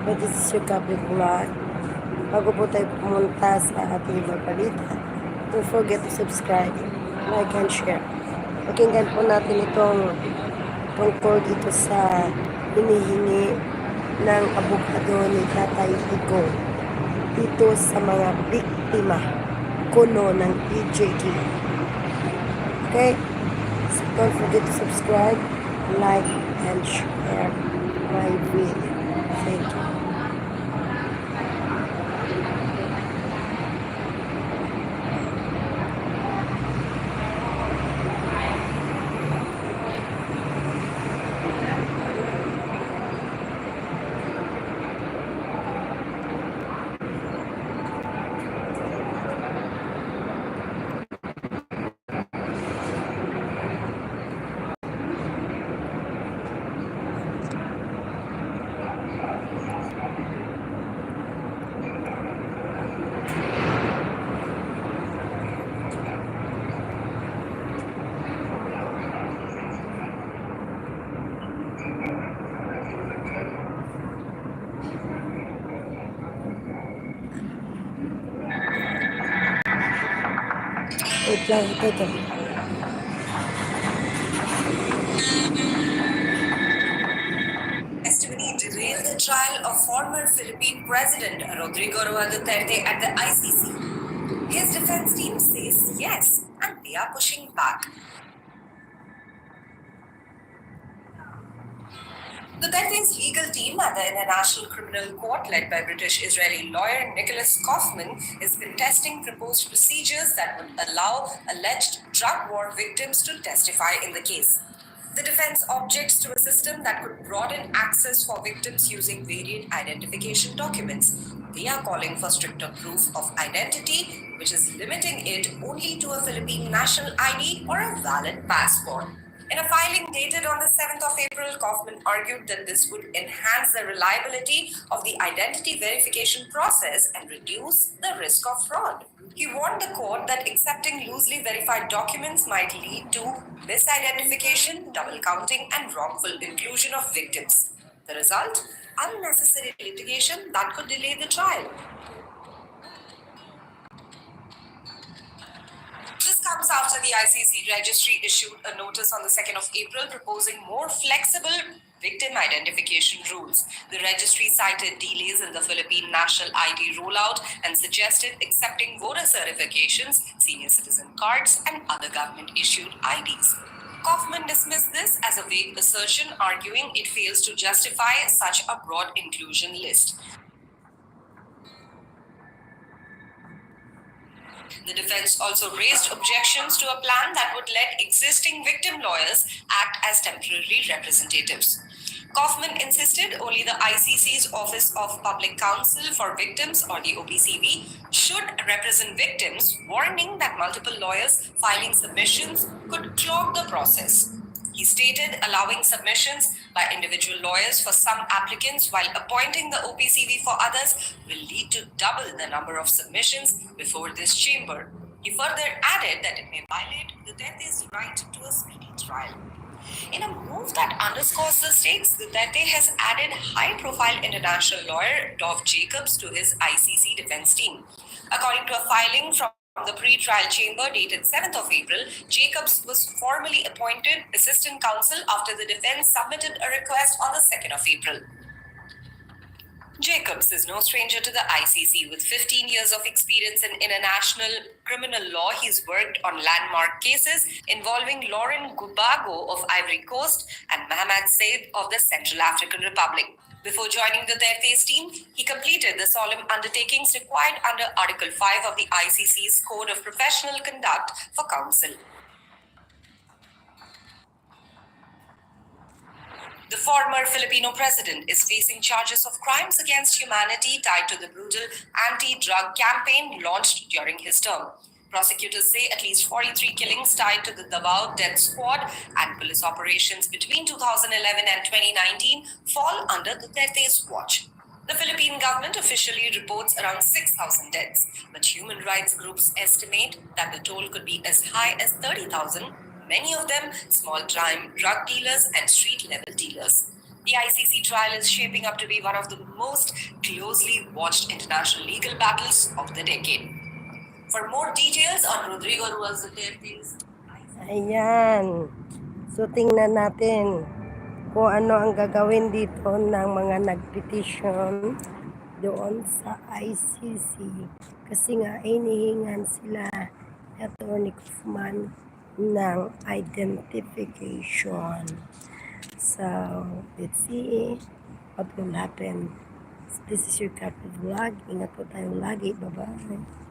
But this is your Captain Vlog. Bago po tayo pumunta sa ating balita, don't forget to subscribe, like, and share. Pakinggan po natin itong tungkol dito sa hinihingi ng abogado ni Tatay Igo dito sa mga biktima kuno ng PJT. Okay? So don't forget to subscribe, like, and share my video. Thank you. Wait lang, ito. Testimony derailed the trial of former Philippine President Rodrigo Duterte at the ICC. His defense team says yes, and they are pushing back. Duterte's legal team at the International Criminal Court, led by British-Israeli lawyer Nicholas Kaufman, is contesting proposed procedures that would allow alleged drug war victims to testify in the case. The defense objects to a system that could broaden access for victims using variant identification documents. They are calling for stricter proof of identity, which is limiting it only to a Philippine national ID or a valid passport. In a filing dated on the 7th of April, Kaufman argued that this would enhance the reliability of the identity verification process and reduce the risk of fraud. He warned the court that accepting loosely verified documents might lead to misidentification, double counting, and wrongful inclusion of victims. The result? Unnecessary litigation that could delay the trial. This comes after the ICC registry issued a notice on the 2nd of April proposing more flexible victim identification rules. The registry cited delays in the Philippine national ID rollout and suggested accepting voter certifications, senior citizen cards, and other government-issued IDs. Kaufman dismissed this as a vague assertion, arguing it fails to justify such a broad inclusion list. The defense also raised objections to a plan that would let existing victim lawyers act as temporary representatives. Kaufman insisted only the ICC's Office of Public Counsel for Victims, or the OPCV, should represent victims, warning that multiple lawyers filing submissions could clog the process. He stated allowing submissions by individual lawyers for some applicants while appointing the OPCV for others will lead to double the number of submissions before this chamber. He further added that it may violate Duterte's right to a speedy trial. In a move that underscores the stakes, Duterte has added high-profile international lawyer Dov Jacobs to his ICC defense team. According to a filing from the pre-trial chamber dated 7th of April, Jacobs was formally appointed assistant counsel after the defense submitted a request on the 2nd of April. Jacobs is no stranger to the ICC. With 15 years of experience in international criminal law, he's worked on landmark cases involving Laurent Gbagbo of Ivory Coast and Mohamed Said of the Central African Republic. Before joining the Duterte's team, he completed the solemn undertakings required under Article 5 of the ICC's Code of Professional Conduct for counsel. The former Filipino president is facing charges of crimes against humanity tied to the brutal anti-drug campaign launched during his term. Prosecutors say at least 43 killings tied to the Davao Death Squad and police operations between 2011 and 2019 fall under Duterte's watch. The Philippine government officially reports around 6,000 deaths, but human rights groups estimate that the toll could be as high as 30,000, many of them small-time drug dealers and street-level dealers. The ICC trial is shaping up to be one of the most closely watched international legal battles of the decade. For more details on Rodrigo Ruiz Duterte's Ayan. So, tingnan natin kung ano ang gagawin dito ng mga nagpetisyon doon sa ICC. Kasi nga, inihingan sila Attorney Kaufman ng identification. So, let's see what will happen. This is your Captain Vlog. Ingat po tayo lagi. Bye-bye.